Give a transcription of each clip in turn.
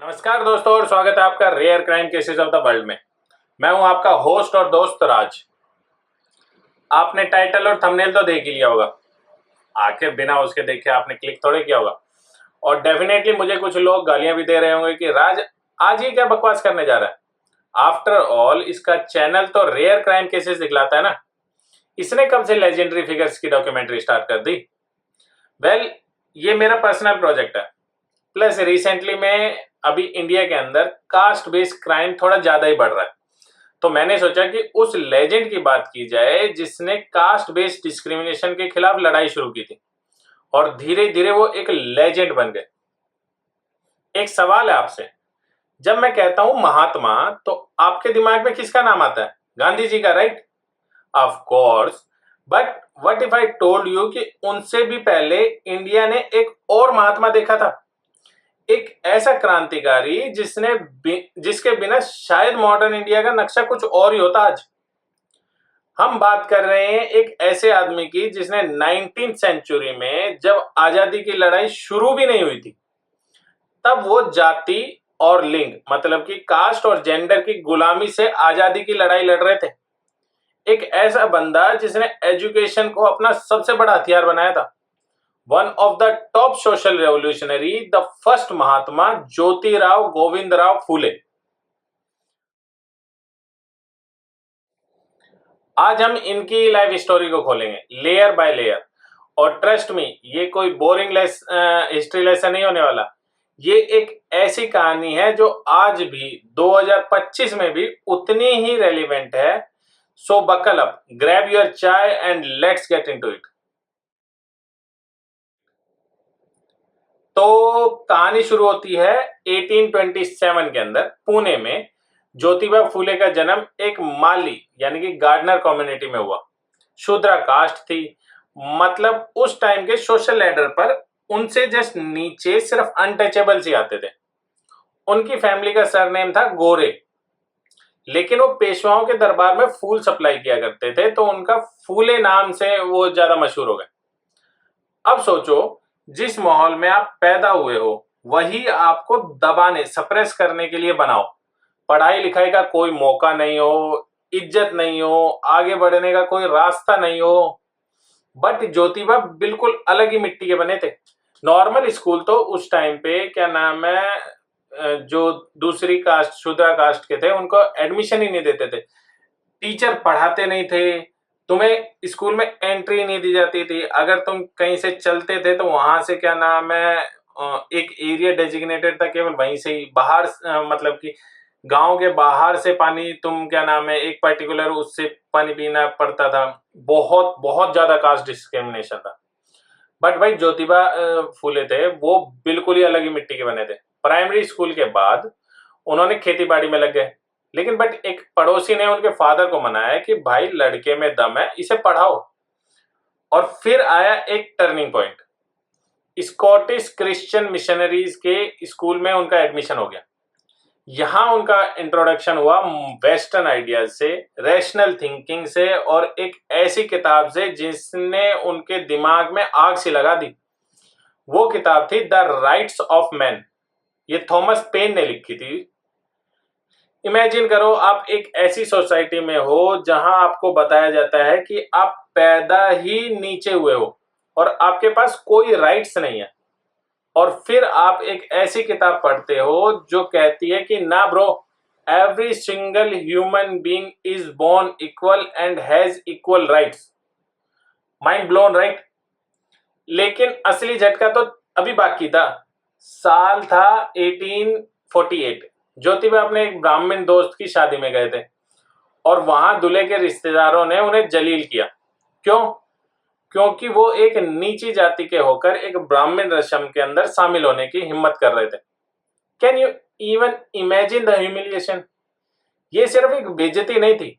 नमस्कार दोस्तों और स्वागत है आपका rare crime cases of the world में। मैं हूं आपका होस्ट और दोस्त राज। आपने टाइटल और थंबनेल तो देख ही लिया होगा, आखिर बिना उसके देखे आपने क्लिक थोड़े किया होगा। और डेफिनेटली मुझे कुछ लोग गालियां भी दे रहे होंगे कि राज आज ही क्या बकवास करने जा रहा है। आफ्टर ऑल इसका चैनल तो रेयर क्राइम केसेस दिखलाता है ना, इसने कब से लेजेंडरी फिगर्स की डॉक्यूमेंट्री स्टार्ट कर दी। वेल, ये मेरा पर्सनल प्रोजेक्ट है। प्लस रिसेंटली में अभी इंडिया के अंदर कास्ट बेस्ड क्राइम थोड़ा ज्यादा ही बढ़ रहा है, तो मैंने सोचा कि उस लेजेंड की बात की जाए जिसने कास्ट बेस्ड डिस्क्रिमिनेशन के खिलाफ लड़ाई शुरू की थी और धीरे धीरे वो एक लेजेंड बन गए। एक सवाल है आपसे, जब मैं कहता हूं महात्मा तो आपके दिमाग में किसका नाम आता है? गांधी जी का, right? Of course. But what if I told you कि उनसे भी पहले इंडिया ने एक और महात्मा देखा था, एक ऐसा क्रांतिकारी जिसके बिना शायद मॉडर्न इंडिया का नक्शा कुछ और ही होता आज। हम बात कर रहे हैं एक ऐसे आदमी की जिसने 19th सेंचुरी में जब आजादी की लड़ाई शुरू भी नहीं हुई थी, तब वो जाति और लिंग मतलब कि कास्ट और जेंडर की गुलामी से आजादी की लड़ाई लड़ रहे थे। एक ऐसा बंदा जिसने एजुकेशन को अपना सबसे बड़ा हथियार बनाया था। One of the top social revolutionary, the first Mahatma Jyotirao Govindrao Phule. आज हम इनकी लाइफ स्टोरी को खोलेंगे लेयर बाय लेयर, और ट्रस्ट मी ये कोई बोरिंग हिस्ट्री लेसन नहीं होने वाला। ये एक ऐसी कहानी है जो आज भी 2025 में भी उतनी ही रेलिवेंट है। सो बकल अप, ग्रैब योर चाय and let's get into it. तो कहानी शुरू होती है 1827 के अंदर पुणे में। ज्योतिबा फूले का जन्म एक माली यानी कि गार्डनर कम्युनिटी में हुआ। शूद्रा कास्ट थी, मतलब उस टाइम के सोशल लैडर पर उनसे जस्ट नीचे सिर्फ अनटचेबल्स ही आते थे। उनकी फैमिली का सरनेम था गोरे, लेकिन वो पेशवाओं के दरबार में फूल सप्लाई किया करते थे, तो उनका फूले नाम से वो ज्यादा मशहूर हो गए। अब सोचो, जिस माहौल में आप पैदा हुए हो वही आपको दबाने सप्रेस करने के लिए बनाओ। पढ़ाई लिखाई का कोई मौका नहीं हो, इज्जत नहीं हो, आगे बढ़ने का कोई रास्ता नहीं हो। बट ज्योतिबा बिल्कुल अलग ही मिट्टी के बने थे। नॉर्मल स्कूल तो उस टाइम पे क्या नाम है, जो दूसरी कास्ट शूद्रा कास्ट के थे उनको एडमिशन ही नहीं देते थे। टीचर पढ़ाते नहीं थे, तुम्हें स्कूल में एंट्री नहीं दी जाती थी। अगर तुम कहीं से चलते थे तो वहां से क्या नाम है, एक एरिया डेजिग्नेटेड था, केवल वहीं से ही बाहर मतलब कि गांव के बाहर से पानी तुम क्या नाम है एक पर्टिकुलर उससे पानी पीना पड़ता था। बहुत बहुत ज्यादा कास्ट डिस्क्रिमिनेशन था। बट भाई ज्योतिबा फूले थे वो बिल्कुल ही अलग ही मिट्टी के बने थे। प्राइमरी स्कूल के बाद उन्होंने खेती बाड़ी में लग गए, लेकिन बट एक पड़ोसी ने उनके फादर को मनाया कि भाई लड़के में दम है, इसे पढ़ाओ। और फिर आया एक turning point. Scottish Christian missionaries के स्कूल में उनका एडमिशन हो गया। यहां उनका इंट्रोडक्शन हुआ वेस्टर्न आइडियाज से, रैशनल थिंकिंग से, और एक ऐसी किताब से जिसने उनके दिमाग में आग सी लगा दी। वो किताब थी द राइट्स ऑफ मैन। ये थॉमस पेन ने लिखी थी। इमेजिन करो, आप एक ऐसी सोसाइटी में हो जहां आपको बताया जाता है कि आप पैदा ही नीचे हुए हो और आपके पास कोई राइट्स नहीं है, और फिर आप एक ऐसी किताब पढ़ते हो जो कहती है कि ना bro, every single human being is born equal and has equal rights. Mind blown, right? लेकिन असली झटका तो अभी बाकी था। साल था 1848। ज्योतिबा अपने एक ब्राह्मण दोस्त की शादी में गए थे और वहां दूल्हे के रिश्तेदारों ने उन्हें जलील किया। क्यों? क्योंकि वो एक नीची जाति के होकर एक ब्राह्मण रस्म के अंदर शामिल होने की हिम्मत कर रहे थे। Can you even imagine the humiliation? ये सिर्फ एक बेइज्जती नहीं थी,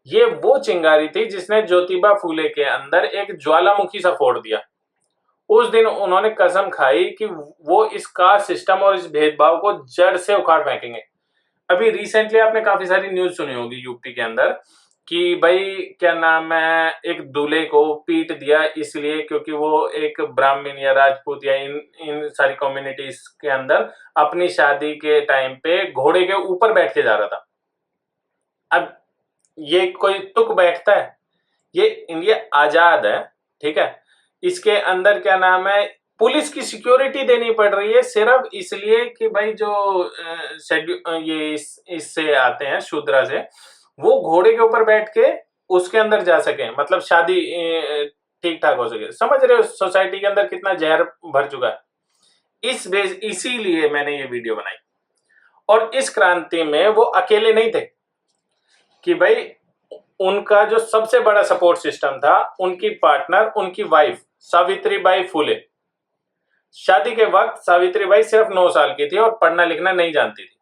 ये वो चिंगारी थी जिसने ज्योतिबा फूले के अंदर एक ज्वालामुखी सा फोड़ दिया। उस दिन उन्होंने कसम खाई कि वो इस कास्ट सिस्टम और इस भेदभाव को जड़ से उखाड़ फेंकेंगे। अभी रिसेंटली आपने काफी सारी न्यूज सुनी होगी यूपी के अंदर कि भाई क्या नाम है, एक दूल्हे को पीट दिया इसलिए क्योंकि वो एक ब्राह्मण या राजपूत या इन इन सारी कम्युनिटीज के अंदर अपनी शादी के टाइम पे घोड़े के ऊपर बैठ के जा रहा था। अब ये कोई तुक बैठता है? ये इंडिया आजाद है, ठीक है। इसके अंदर क्या नाम है, पुलिस की सिक्योरिटी देनी पड़ रही है सिर्फ इसलिए कि भाई जो ये इससे आते हैं शूद्रा से, वो घोड़े के ऊपर बैठ के उसके अंदर जा सके, मतलब शादी ठीक ठाक हो सके। समझ रहे हो सोसाइटी के अंदर कितना जहर भर चुका है। इसीलिए मैंने ये वीडियो बनाई। और इस क्रांति में वो अकेले नहीं थे कि भाई उनका जो सबसे बड़ा सपोर्ट सिस्टम था, उनकी पार्टनर, उनकी वाइफ सावित्रीबाई फुले। शादी के वक्त सावित्रीबाई सिर्फ 9 साल की थी और पढ़ना लिखना नहीं जानती थी।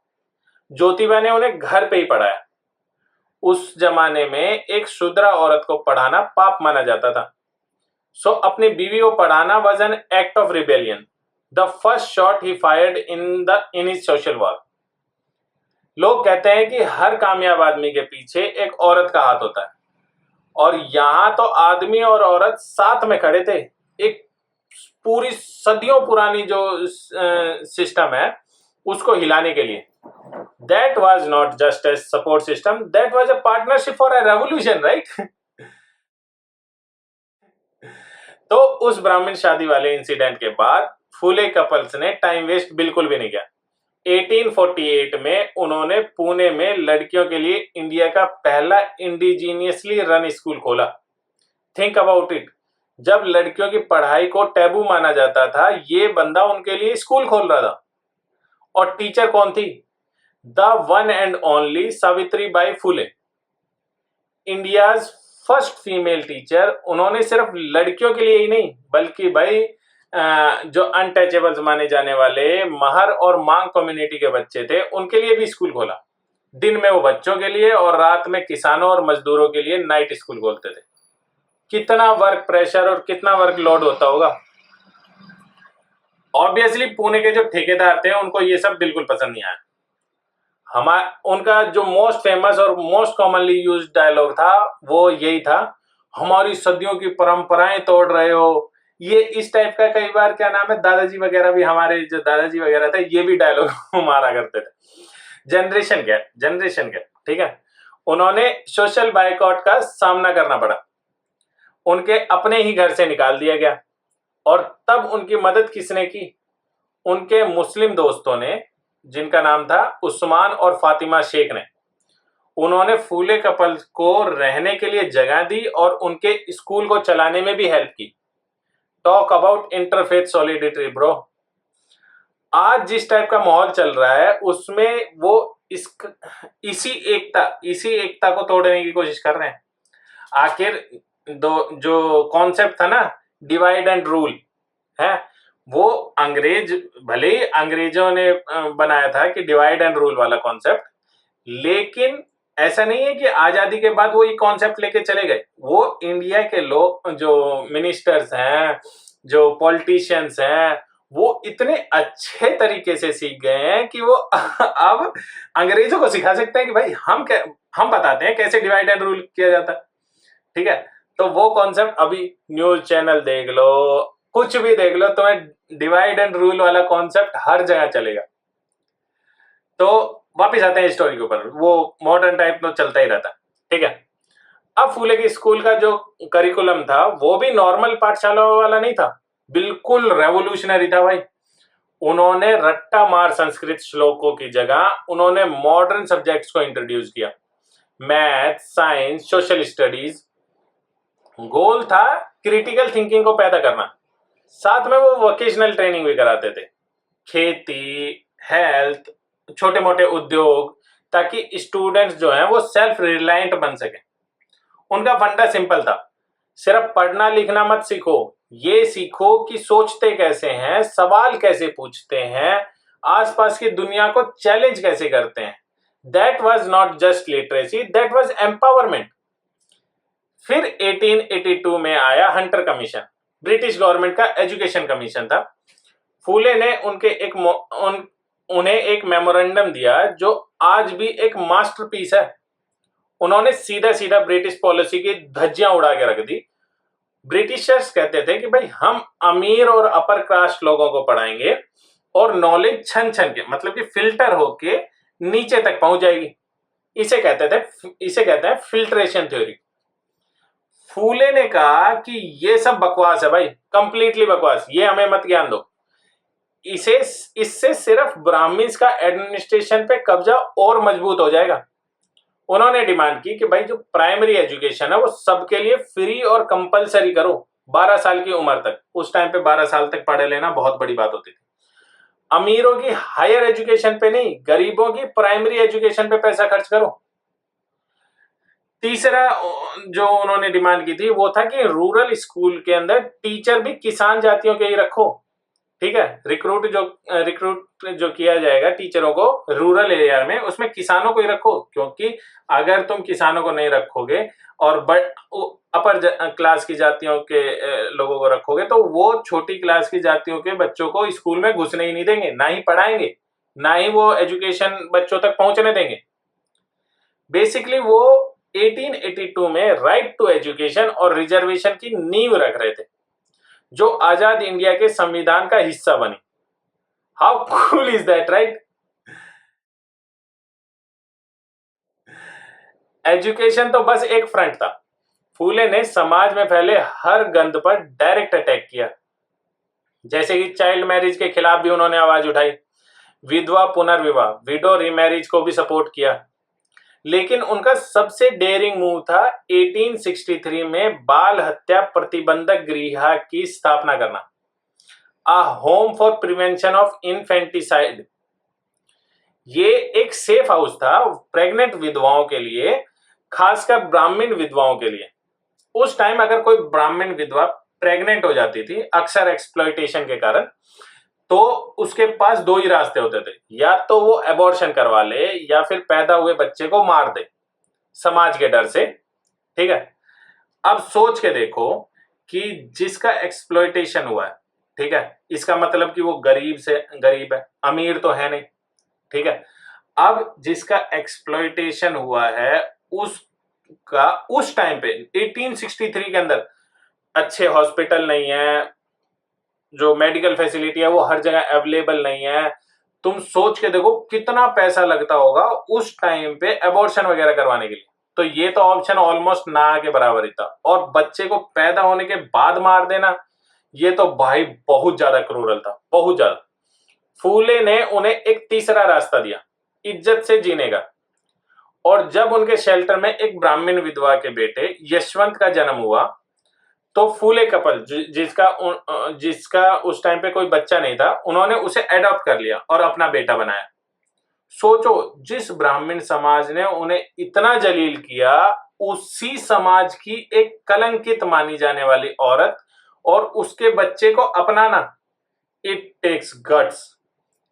ज्योतिबा ने उन्हें घर पे ही पढ़ाया। उस जमाने में एक शूद्रा औरत को पढ़ाना पाप माना जाता था। सो अपनी बीवी को पढ़ाना was an act of rebellion, the first shot he fired in his social war. लोग कहते हैं कि हर कामयाब आदमी के पीछे एक औरत का हाथ होता है, और यहां तो आदमी और औरत साथ में खड़े थे। एक पूरी सदियों पुरानी जो सिस्टम है उसको हिलाने के लिए। That was not just a support system, that was a partnership for a revolution, right. तो उस ब्राह्मण शादी वाले इंसिडेंट के बाद फूले कपल्स ने टाइम वेस्ट बिल्कुल भी नहीं किया। 1848 में उन्होंने पुणे में लड़कियों के लिए इंडिया का पहला इंडिजीनियसली रन स्कूल खोला। थिंक अबाउट इट, जब लड़कियों की पढ़ाई को टैबू माना जाता था, ये बंदा उनके लिए स्कूल खोल रहा था। और टीचर कौन थी? The one and only Savitribai Phule, India's first female teacher. उन्होंने सिर्फ लड़कियों के लिए ही नहीं बल्कि भाई जो अनटचेबल्स माने जाने वाले महर और मांग कम्युनिटी के बच्चे थे उनके लिए भी स्कूल खोला। दिन में वो बच्चों के लिए और रात में किसानों और मजदूरों के लिए नाइट स्कूल खोलते थे। कितना वर्क प्रेशर और कितना वर्क लोड होता होगा। ऑब्वियसली पुणे के जो ठेकेदार थे उनको ये सब बिल्कुल पसंद नहीं आया। उनका जो मोस्ट फेमस और मोस्ट कॉमनली यूज डायलॉग था वो यही था, हमारी सदियों की परंपराएं तोड़ रहे हो। ये इस टाइप का कई बार क्या नाम है, दादाजी वगैरह भी, हमारे जो दादाजी वगैरह थे ये भी डायलॉग मारा करते थे। जनरेशन गैप, ठीक है। उन्होंने सोशल बायकॉट का सामना करना पड़ा, उनके अपने ही घर से निकाल दिया गया। और तब उनकी मदद किसने की? उनके मुस्लिम दोस्तों ने, जिनका नाम था उस्मान और फातिमा शेख ने। उन्होंने फूले कपल को रहने के लिए जगह दी और उनके स्कूल को चलाने में भी हेल्प की। Talk about interfaith solidity bro. आज जिस टाइप का माहौल चल रहा है उसमें वो इसी एकता को तोड़ने की कोशिश कर रहे हैं। आखिर जो कॉन्सेप्ट था ना, डिवाइड एंड रूल है, वो भले ही अंग्रेजों ने बनाया था कि डिवाइड एंड रूल वाला कॉन्सेप्ट, लेकिन ऐसा नहीं है कि आजादी के बाद वो ये कॉन्सेप्ट लेके चले गए। वो इंडिया के लोग, जो मिनिस्टर्स हैं, जो पॉलिटिशियंस हैं, वो इतने अच्छे तरीके से सीख गए हैं कि वो अब अंग्रेजों को सिखा सकते हैं कि भाई हम बताते हैं कैसे डिवाइड एंड रूल किया जाता है, ठीक है। तो वो कॉन्सेप्ट अभी न्यूज चैनल देख लो, कुछ भी देख लो, तुम्हें डिवाइड एंड रूल वाला कॉन्सेप्ट हर जगह चलेगा। तो वापिस आते हैं स्टोरी के ऊपर, वो मॉडर्न टाइप तो चलता ही रहता, ठीक है। अब फूले की स्कूल का जो करिकुलम था वो भी नॉर्मल पाठशाला वाला नहीं था, बिल्कुल रेवोल्यूशनरी था भाई। उन्होंने रट्टा मार संस्कृत श्लोकों की जगह उन्होंने मॉडर्न सब्जेक्ट्स को इंट्रोड्यूस किया, मैथ, साइंस, सोशल स्टडीज। गोल था क्रिटिकल थिंकिंग को पैदा करना। साथ में वो वोकेशनल ट्रेनिंग भी कराते थे, खेती, हेल्थ, छोटे मोटे उद्योग, ताकि स्टूडेंट्स जो हैं वो सेल्फ रिलायंट बन सके। उनका फंडा सिंपल था, सिर्फ पढ़ना लिखना मत सीखो, ये सीखो कि सोचते कैसे हैं, सवाल कैसे पूछते हैं, आसपास की दुनिया को चैलेंज कैसे करते हैं। That was not just literacy, that was empowerment. फिर 1882 में आया हंटर कमीशन, ब्रिटिश गवर्नमेंट का एजुकेशन कमीशन था। फूले ने उन्हें एक मेमोरेंडम दिया जो आज भी एक मास्टरपीस है। उन्होंने सीधा सीधा ब्रिटिश पॉलिसी की धज्जियां उड़ा के रख दी। ब्रिटिशर्स कहते थे कि भाई हम अमीर और अपर कास्ट लोगों को पढ़ाएंगे और नॉलेज छन छन के, मतलब कि फिल्टर होके नीचे तक पहुंच जाएगी। इसे कहते हैं फिल्ट्रेशन थ्योरी। फूले ने कहा कि ये सब बकवास है भाई, कंप्लीटली बकवास, ये हमें मत ज्ञान दो। इससे सिर्फ ब्राह्मण्स का एडमिनिस्ट्रेशन पे कब्जा और मजबूत हो जाएगा। उन्होंने डिमांड की कि भाई जो प्राइमरी एजुकेशन है वो सबके लिए फ्री और कंपलसरी करो 12 साल की उम्र तक। उस टाइम पे 12 साल तक पढ़े लेना बहुत बड़ी बात होती थी। अमीरों की हायर एजुकेशन पे नहीं, गरीबों की प्राइमरी एजुकेशन पे पैसा खर्च करो। तीसरा जो उन्होंने डिमांड की थी वो था कि रूरल स्कूल के अंदर टीचर भी किसान जातियों के ही रखो। ठीक है, रिक्रूट जो किया जाएगा टीचरों को रूरल एरिया में, उसमें किसानों को ही रखो, क्योंकि अगर तुम किसानों को नहीं रखोगे और अपर क्लास की जातियों के लोगों को रखोगे तो वो छोटी क्लास की जातियों के बच्चों को स्कूल में घुसने ही नहीं देंगे, ना ही पढ़ाएंगे, ना ही वो एजुकेशन बच्चों तक पहुंचने देंगे। बेसिकली वो 1882 में राइट टू एजुकेशन और रिजर्वेशन की नींव रख रहे थे, जो आजाद इंडिया के संविधान का हिस्सा बनी। How cool is that, right? Education तो बस एक फ्रंट था। फूले ने समाज में फैले हर गंद पर डायरेक्ट अटैक किया। जैसे कि चाइल्ड मैरिज के खिलाफ भी उन्होंने आवाज उठाई, विधवा पुनर्विवाह, विडो रीमैरिज को भी सपोर्ट किया। लेकिन उनका सबसे डेयरिंग मूव था 1863 में बाल हत्या प्रतिबंधक गृह की स्थापना करना, a home for prevention of infanticide. ये एक सेफ हाउस था प्रेग्नेंट विधवाओं के लिए, खासकर ब्राह्मण विधवाओं के लिए। उस टाइम अगर कोई ब्राह्मण विधवा प्रेग्नेंट हो जाती थी, अक्सर एक्सप्लॉयटेशन के कारण, तो उसके पास दो ही रास्ते होते थे, या तो वो एबॉर्शन करवा ले या फिर पैदा हुए बच्चे को मार दे, समाज के डर से। ठीक है, अब सोच के देखो कि जिसका एक्सप्लॉयटेशन हुआ है, ठीक है, इसका मतलब कि वो गरीब है, अमीर तो है नहीं। ठीक है, अब जिसका एक्सप्लॉयटेशन हुआ है उसका उस टाइम पे 1863 के अंदर अच्छे हॉस्पिटल नहीं है, जो मेडिकल फैसिलिटी है वो हर जगह अवेलेबल नहीं है। तुम सोच के देखो कितना पैसा लगता होगा उस टाइम पे एबॉर्शन वगैरह करवाने के लिए। तो ये तो ऑप्शन ऑलमोस्ट ना के बराबर ही था, और बच्चे को पैदा होने के बाद मार देना, ये तो भाई बहुत ज्यादा क्रूरल था, बहुत ज्यादा। फूले ने उन्हें एक तीसरा रास्ता दिया, इज्जत से जीने का। और जब उनके शेल्टर में एक ब्राह्मण विधवा के बेटे यशवंत का जन्म हुआ, तो फूले कपल जिसका उस टाइम पे कोई बच्चा नहीं था, उन्होंने उसे एडॉप्ट कर लिया और अपना बेटा बनाया। सोचो, जिस ब्राह्मण समाज ने उन्हें इतना जलील किया, उसी समाज की एक कलंकित मानी जाने वाली औरत और उसके बच्चे को अपनाना, it takes guts,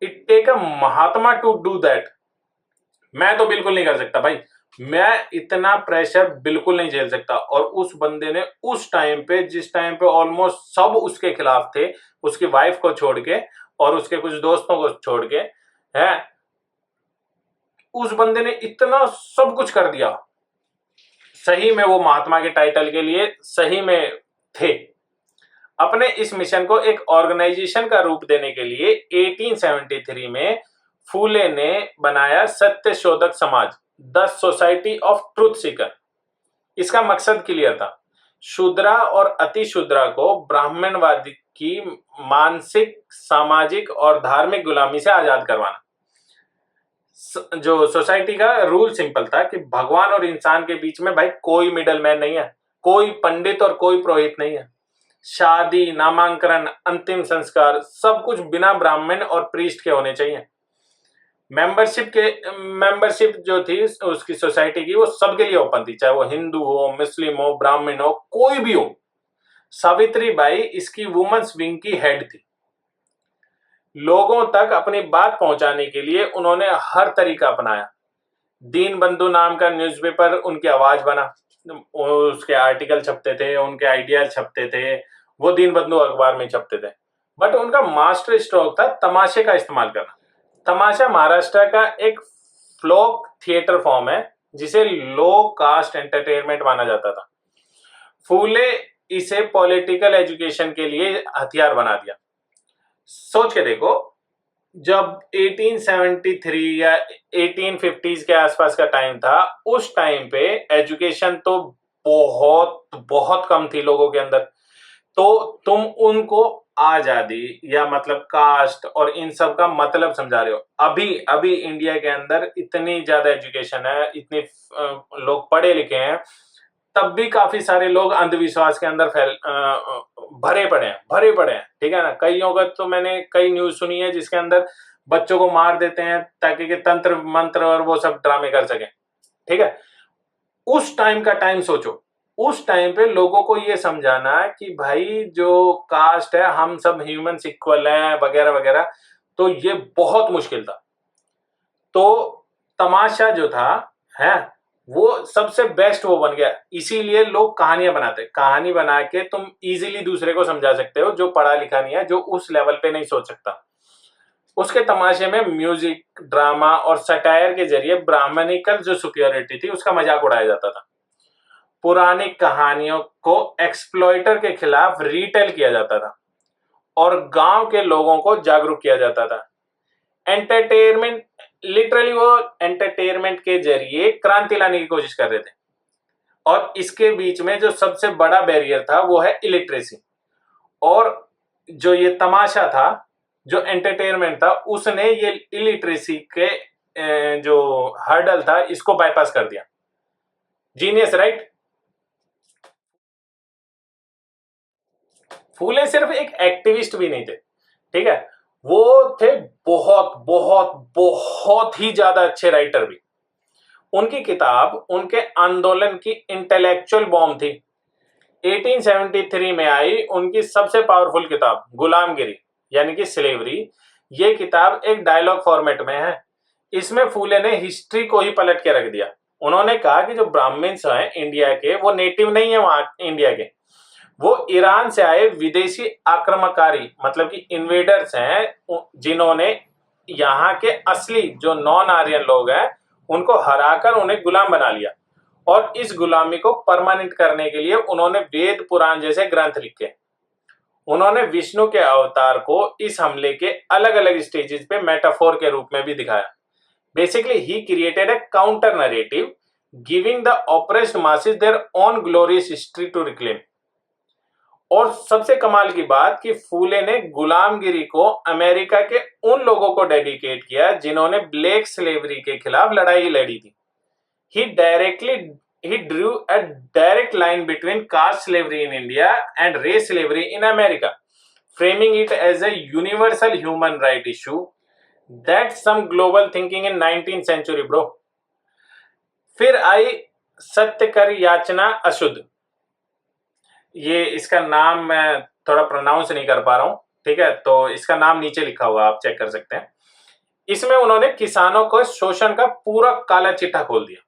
it take a Mahatma to do that. मैं तो बिल्कुल नहीं कर सकता भाई, मैं इतना प्रेशर बिल्कुल नहीं झेल सकता। और उस बंदे ने उस टाइम पे, जिस टाइम पे ऑलमोस्ट सब उसके खिलाफ थे, उसकी वाइफ को छोड़ के और उसके कुछ दोस्तों को छोड़ के, है, उस बंदे ने इतना सब कुछ कर दिया। सही में वो महात्मा के टाइटल के लिए सही में थे। अपने इस मिशन को एक ऑर्गेनाइजेशन का रूप देने के लिए 1873 में फूले ने बनाया सत्य शोधक समाज, the society of truth Sikar. इसका मकसद क्लियर था, शूद्रा और अतिशूद्रा को ब्राह्मणवादी की मानसिक, सामाजिक और धार्मिक गुलामी से आजाद करवाना। जो सोसाइटी का रूल सिंपल था कि भगवान और इंसान के बीच में भाई कोई मिडल मैन नहीं है, कोई पंडित और कोई पुरोहित नहीं है। शादी, नामांकन, अंतिम संस्कार सब कुछ बिना ब्राह्मण और प्रीस्ट के होने चाहिए। मेंबरशिप जो थी उसकी सोसाइटी की, वो सबके लिए ओपन थी, चाहे वो हिंदू हो, मुस्लिम हो, ब्राह्मण हो, कोई भी हो। सावित्री बाई इसकी वुमेन्स विंग की हेड थी। लोगों तक अपनी बात पहुंचाने के लिए उन्होंने हर तरीका अपनाया। दीन बंधु नाम का न्यूज़पेपर उनकी आवाज बना, उसके आर्टिकल छपते थे, उनके आइडियाज छपते थे, वो दीन बंधु अखबार में छपते थे। बट उनका मास्टर स्ट्रोक था तमाशे का इस्तेमाल करना। तमाशा महाराष्ट्र का एक फ्लोक थिएटर फॉर्म है जिसे लो कास्ट एंटरटेनमेंट माना जाता था। फूले इसे पॉलिटिकल एजुकेशन के लिए हथियार बना दिया। सोच के देखो, जब 1873 या 1850s के आसपास का टाइम था, उस टाइम पे एजुकेशन तो बहुत बहुत कम थी लोगों के अंदर। तो तुम उनको आजादी या मतलब कास्ट और इन सब का मतलब समझा रहे हो। अभी अभी इंडिया के अंदर इतनी ज्यादा एजुकेशन है, इतने लोग पढ़े लिखे हैं, तब भी काफी सारे लोग अंधविश्वास के अंदर भरे पड़े हैं, ठीक है ना। कईयों का तो मैंने कई न्यूज सुनी है जिसके अंदर बच्चों को मार देते हैं ताकि कि तंत्र मंत्र और वो सब ड्रामे कर सकें, ठीक है। उस टाइम का टाइम सोचो, उस टाइम पे लोगों को ये समझाना कि भाई जो कास्ट है, हम सब ह्यूमंस इक्वल हैं वगैरह वगैरह, तो ये बहुत मुश्किल था। तो तमाशा जो था है, वो सबसे बेस्ट वो बन गया। इसीलिए लोग कहानियां बनाते, कहानी बना के तुम इजीली दूसरे को समझा सकते हो जो पढ़ा लिखा नहीं है, जो उस लेवल पे नहीं सोच सकता। उसके तमाशे में म्यूजिक, ड्रामा और सटायर के जरिए ब्राह्मणिकल जो सुपियोरिटी थी उसका मजाक उड़ाया जाता था। पुरानी कहानियों को एक्सप्लॉइटर के खिलाफ रीटेल किया जाता था और गांव के लोगों को जागरूक किया जाता था। एंटरटेनमेंट, लिटरली वो एंटरटेनमेंट के जरिए क्रांति लाने की कोशिश कर रहे थे। और इसके बीच में जो सबसे बड़ा बैरियर था वो है इलिटरेसी। और जो ये तमाशा था, जो एंटरटेनमेंट था, उसने ये इलिटरेसी के जो हर्डल था इसको बाईपास कर दिया। Genius, right. फूले सिर्फ एक एक्टिविस्ट भी नहीं थे, ठीक है, वो थे बहुत बहुत बहुत ही ज्यादा अच्छे राइटर भी। उनकी किताब उनके आंदोलन की इंटेलेक्चुअल बॉम्ब थी। 1873 में आई उनकी सबसे पावरफुल किताब गुलामगिरी यानी कि स्लेवरी। ये किताब एक डायलॉग फॉर्मेट में है। इसमें फूले ने हिस्ट्री को ही पलट के रख दिया। उन्होंने कहा कि जो ब्राह्मण्स हैं इंडिया के, वो नेटिव नहीं है वहां इंडिया के, वो ईरान से आए विदेशी आक्रमणकारी मतलब कि इन्वेडर्स हैं, जिन्होंने यहाँ के असली जो नॉन आर्यन लोग हैं उनको हराकर उन्हें गुलाम बना लिया। और इस गुलामी को परमानेंट करने के लिए उन्होंने वेद पुराण जैसे ग्रंथ लिखे। उन्होंने विष्णु के अवतार को इस हमले के अलग अलग स्टेजेस पे मेटाफोर के रूप में भी दिखाया। बेसिकली ही created a counter narrative giving the oppressed masses their own glorious history to reclaim. और सबसे कमाल की बात कि फूले ने गुलामगिरी को अमेरिका के उन लोगों को डेडिकेट किया जिन्होंने ब्लैक स्लेवरी के खिलाफ लड़ाई लड़ी थी। He drew a direct line between caste slavery in India and race slavery in America, framing it as a universal human right issue. That's some global thinking in 19th century, bro. फिर आई सत्य कर याचना अशुद्ध। ये इसका नाम मैं थोड़ा प्रोनाउंस नहीं कर पा रहा हूं, ठीक है, तो इसका नाम नीचे लिखा हुआ, आप चेक कर सकते हैं। इसमें उन्होंने किसानों को शोषण का पूरा काला चिट्ठा खोल दिया।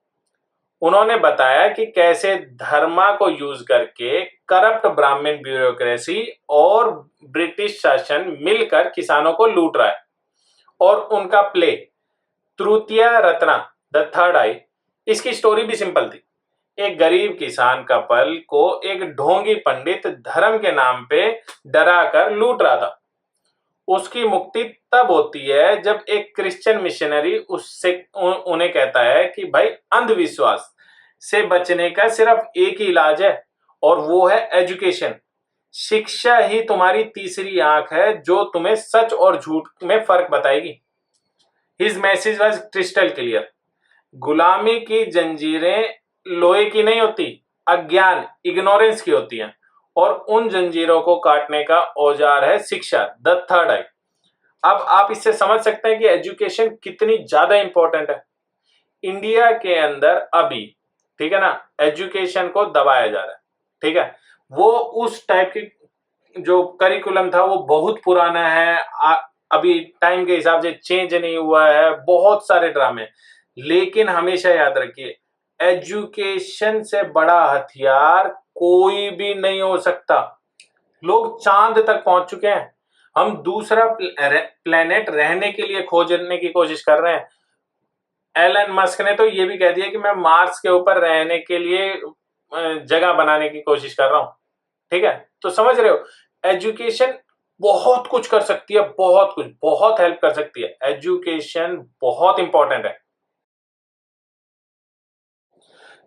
उन्होंने बताया कि कैसे धर्मा को यूज करके करप्ट ब्राह्मण ब्यूरोक्रेसी और ब्रिटिश शासन मिलकर किसानों को लूट रहा है। और उनका play Tritiya Ratna the third eye, इसकी स्टोरी भी सिंपल थी। एक गरीब किसान कपल को एक ढोंगी पंडित धर्म के नाम पे डरा कर लूट रहा था। उसकी मुक्ति तब होती है जब एक क्रिश्चियन मिशनरी उससे उन्हें कहता है कि भाई अंधविश्वास से बचने का सिर्फ एक ही इलाज है और वो है एजुकेशन। शिक्षा ही तुम्हारी तीसरी आंख है जो तुम्हें सच और झूठ में फर्क बताएगी। His message was crystal clear. गुलामी की जंजीरें लोहे की नहीं होती, अज्ञान इग्नोरेंस की होती हैं, और उन जंजीरों को काटने का औजार है शिक्षा, द थर्ड आई। अब आप इससे समझ सकते हैं कि एजुकेशन कितनी ज्यादा इंपॉर्टेंट है इंडिया के अंदर अभी, ठीक है ना। एजुकेशन को दबाया जा रहा है, ठीक है। वो उस टाइप की जो करिकुलम था वो बहुत पुराना है, अभी टाइम के हिसाब से चेंज नहीं हुआ है, बहुत सारे ड्रामे। लेकिन हमेशा याद रखिए, एजुकेशन से बड़ा हथियार कोई भी नहीं हो सकता। लोग चांद तक पहुंच चुके हैं, हम दूसरा प्लेनेट रहने के लिए खोजने की कोशिश कर रहे हैं। एलन मस्क ने तो ये भी कह दिया कि मैं मार्स के ऊपर रहने के लिए जगह बनाने की कोशिश कर रहा हूं। ठीक है, तो समझ रहे हो, एजुकेशन बहुत कुछ कर सकती है, बहुत कुछ, बहुत हेल्प कर सकती है। एजुकेशन बहुत इंपॉर्टेंट है।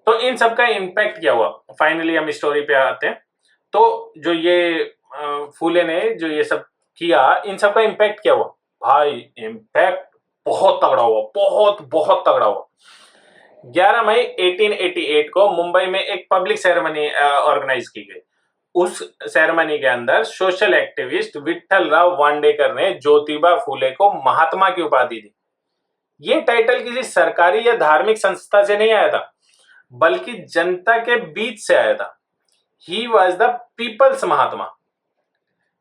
तो इन सब का इम्पैक्ट क्या हुआ, फाइनली हम स्टोरी पे आते हैं। तो जो ये फूले ने जो ये सब किया, इन सब का इम्पैक्ट क्या हुआ भाई? इम्पैक्ट बहुत तगड़ा हुआ, बहुत बहुत तगड़ा हुआ। 11 मई 1888 को मुंबई में एक पब्लिक सेरेमनी ऑर्गेनाइज की गई। उस सेरेमनी के अंदर सोशल एक्टिविस्ट विट्ठल राव वांडेकर ने ज्योतिबा फूले को महात्मा की उपाधि दी। ये टाइटल किसी सरकारी या धार्मिक संस्था से नहीं आया था, बल्कि जनता के बीच से आया था। ही वॉज द पीपल्स महात्मा।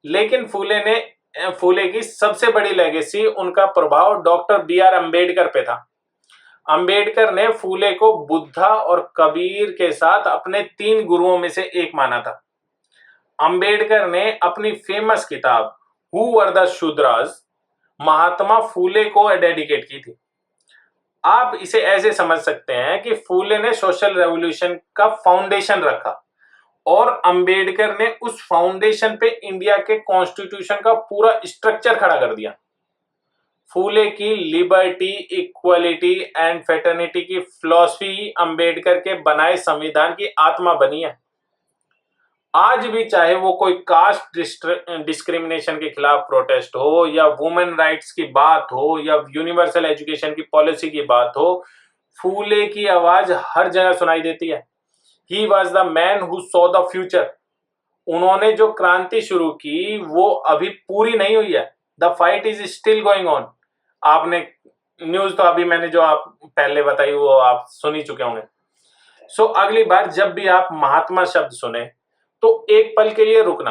लेकिन फूले की सबसे बड़ी लेगेसी, उनका प्रभाव डॉक्टर बी.आर. अम्बेडकर पे था। अंबेडकर ने फूले को बुद्धा और कबीर के साथ अपने 3 गुरुओं में से एक माना था। अंबेडकर ने अपनी फेमस किताब who were the Shudras Mahatma Phule को डेडिकेट की थी। आप इसे ऐसे समझ सकते हैं कि फूले ने सोशल रेवोल्यूशन का फाउंडेशन रखा और अंबेडकर ने उस फाउंडेशन पे इंडिया के कॉन्स्टिट्यूशन का पूरा स्ट्रक्चर खड़ा कर दिया। फूले की लिबर्टी, इक्वलिटी एंड फ्रेटर्निटी की फिलॉसफी अंबेडकर के बनाए संविधान की आत्मा बनी है। आज भी चाहे वो कोई कास्ट डिस्क्रिमिनेशन के खिलाफ प्रोटेस्ट हो, या वुमेन राइट्स की बात हो, या यूनिवर्सल एजुकेशन की पॉलिसी की बात हो, फूले की आवाज हर जगह सुनाई देती है। He was the man who saw the future. उन्होंने जो क्रांति शुरू की वो अभी पूरी नहीं हुई है। The fight is still going on. आपने न्यूज तो अभी मैंने जो आप पहले बताई वो आप सुन ही चुके होंगे। सो अगली बार जब भी आप महात्मा शब्द सुने तो एक पल के लिए रुकना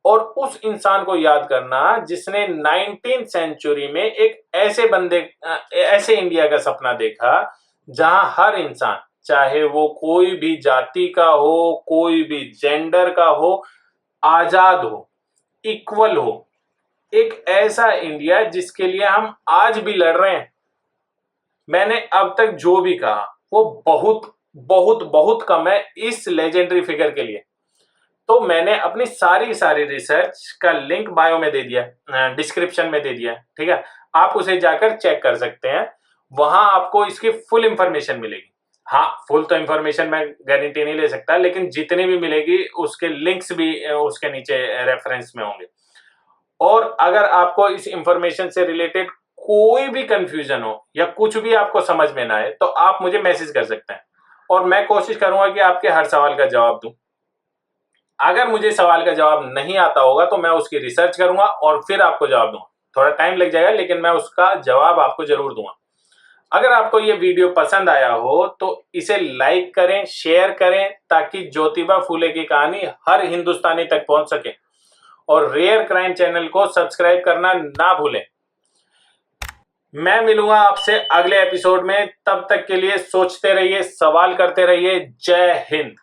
और उस इंसान को याद करना जिसने 19th सेंचुरी में एक ऐसे इंडिया का सपना देखा जहां हर इंसान, चाहे वो कोई भी जाति का हो, कोई भी जेंडर का हो, आजाद हो, इक्वल हो। एक ऐसा इंडिया जिसके लिए हम आज भी लड़ रहे हैं। मैंने अब तक जो भी कहा वो बहुत बहुत बहुत कम है इस लेजेंडरी फिगर के लिए। तो मैंने अपनी सारी रिसर्च का लिंक बायो में दे दिया, डिस्क्रिप्शन में दे दिया। ठीक है, आप उसे जाकर चेक कर सकते हैं, वहां आपको इसकी फुल इंफॉर्मेशन मिलेगी। हाँ, फुल तो इंफॉर्मेशन मैं गारंटी नहीं ले सकता, लेकिन जितनी भी मिलेगी उसके लिंक्स भी उसके नीचे रेफरेंस में होंगे। और अगर आपको इस इंफॉर्मेशन से रिलेटेड कोई भी कंफ्यूजन हो या कुछ भी आपको समझ में ना आए तो आप मुझे मैसेज कर सकते हैं और मैं कोशिश करूंगा कि आपके हर सवाल का जवाब दूं। अगर मुझे सवाल का जवाब नहीं आता होगा तो मैं उसकी रिसर्च करूंगा और फिर आपको जवाब दूंगा। थोड़ा टाइम लग जाएगा लेकिन मैं उसका जवाब आपको जरूर दूंगा। अगर आपको ये वीडियो पसंद आया हो तो इसे लाइक करें, शेयर करें, ताकि ज्योतिबा फूले की कहानी हर हिंदुस्तानी तक पहुंच सके। और रेयर क्राइम चैनल को सब्सक्राइब करना ना भूलें। मैं मिलूंगा आपसे अगले एपिसोड में, तब तक के लिए सोचते रहिए, सवाल करते रहिए। जय हिंद।